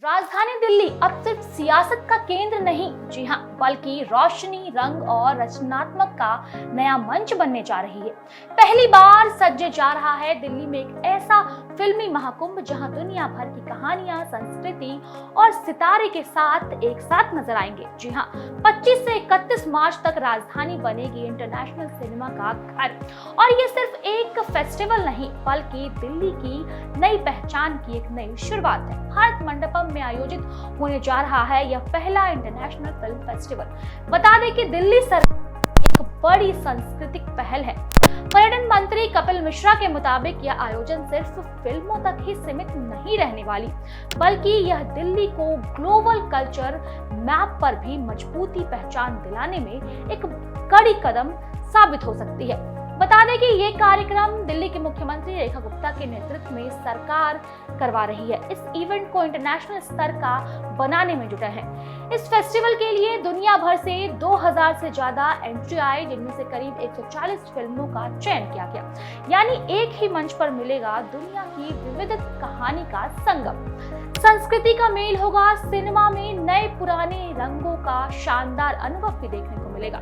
राजधानी दिल्ली अब सिर्फ सियासत का केंद्र नहीं, जी हाँ, बल्कि रोशनी, रंग और रचनात्मक का नया मंच बनने जा रही है। पहली बार सजने जा रहा है दिल्ली में एक ऐसा फिल्मी महाकुंभ जहां दुनिया भर की कहानियां, संस्कृति और सितारे के साथ एक साथ नजर आएंगे। जी हाँ, 25 से 31 मार्च तक राजधानी बनेगी इंटरनेशनल सिनेमा का घर। और ये सिर्फ एक फेस्टिवल नहीं, बल्कि दिल्ली की नई पहचान की एक नई शुरुआत है। भारत मंडपम में आयोजित होने जा रहा है यह पहला इंटरनेशनल फिल्म फेस्टिवल। बता दें कि दिल्ली सरकार एक बड़ी सांस्कृतिक पहल है। पर्यटन मंत्री कपिल मिश्रा के मुताबिक यह आयोजन सिर्फ फिल्मों तक ही सीमित नहीं रहने वाली, बल्कि यह दिल्ली को ग्लोबल कल्चर मैप पर भी मजबूती पहचान दिलाने में एक कड़ी कदम साबित हो सकती है। बता दें कि ये कार्यक्रम दिल्ली के मुख्यमंत्री रेखा गुप्ता के नेतृत्व में सरकार करवा रही है। इस इवेंट को इंटरनेशनल स्तर का बनाने में जुटा है। इस फेस्टिवल के लिए दुनिया भर से 2000 से ज्यादा एंट्री आई, जिनमें से करीब 140 फिल्मों का चयन किया गया। यानी एक ही मंच पर मिलेगा दुनिया की विविध कहानी का संगम। संस्कृति का मेल होगा, सिनेमा में नए पुराने रंगों का शानदार अनुभव भी देखने को मिलेगा।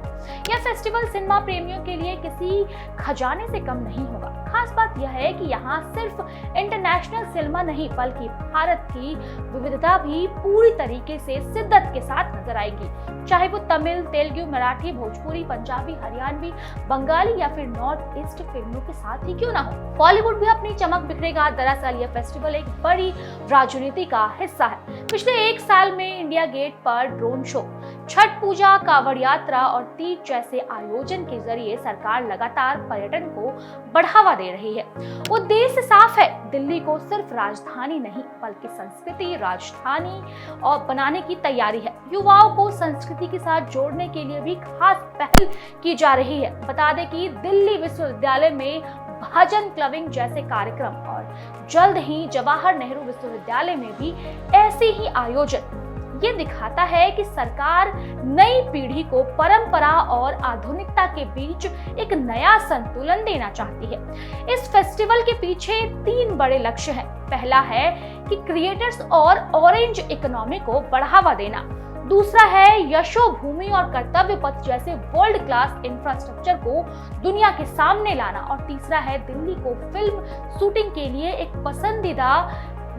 यह फेस्टिवल सिनेमा प्रेमियों के लिए किसी खजाने से कम नहीं होगा। खास बात यह है कि यहाँ सिर्फ इंटरनेशनल सिनेमा नहीं, बल्कि भारत की विविधता भी पूरी तरीके से शिद्दत के साथ नजर आएगी। चाहे वो तमिल, तेलुगु, मराठी, भोजपुरी, पंजाबी, हरियाणवी, बंगाली या फिर नॉर्थ ईस्ट फिल्मों के साथ ही क्यों ना हो, बॉलीवुड भी अपनी चमक बिखरेगा। दरअसल यह फेस्टिवल एक बड़ी राजनीति का हिस्सा है। पिछले एक साल में इंडिया गेट पर ड्रोन शो, छठ पूजा, कांवड़ यात्रा और तीज जैसे आयोजन के जरिए सरकार लगातार पर्यटन को बढ़ावा दे रही है। उद्देश्य साफ है, दिल्ली को सिर्फ राजधानी नहीं, बल्कि संस्कृति राजधानी और बनाने की तैयारी है। युवाओं को संस्कृति के साथ जोड़ने के लिए भी खास पहल की जा रही है। बता दें कि दिल्ली विश्वविद्यालय में भजन क्लबिंग जैसे कार्यक्रम और जल्द ही जवाहर नेहरू विश्वविद्यालय में भी ऐसे ही आयोजन। ये दिखाता है कि सरकार नई पीढ़ी को परंपरा और आधुनिकता के बीच एक नया संतुलन देना चाहती है। इस फेस्टिवल के पीछे 3 बड़े लक्ष्य हैं। पहला है कि क्रिएटर्स और ऑरेंज इकोनॉमी को बढ़ावा देना। दूसरा है यशोभूमि और कर्तव्य पथ जैसे वर्ल्ड क्लास इंफ्रास्ट्रक्चर को दुनिया के सामने लाना। और तीसरा है दिल्ली को फिल्म शूटिंग के लिए एक पसंदीदा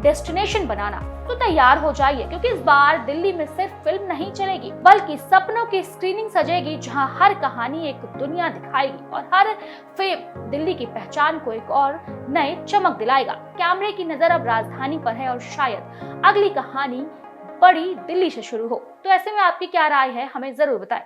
डेस्टिनेशन बनाना। तो तैयार हो जाइए, क्योंकि इस बार दिल्ली में सिर्फ फिल्म नहीं चलेगी, बल्कि सपनों की स्क्रीनिंग सजेगी, जहां हर कहानी एक दुनिया दिखाएगी और हर फ्रेम दिल्ली की पहचान को एक और नए चमक दिलाएगा। कैमरे की नजर अब राजधानी पर है और शायद अगली कहानी बड़ी दिल्ली से शुरू हो। तो ऐसे में आपकी क्या राय है, हमें जरूर बताएं।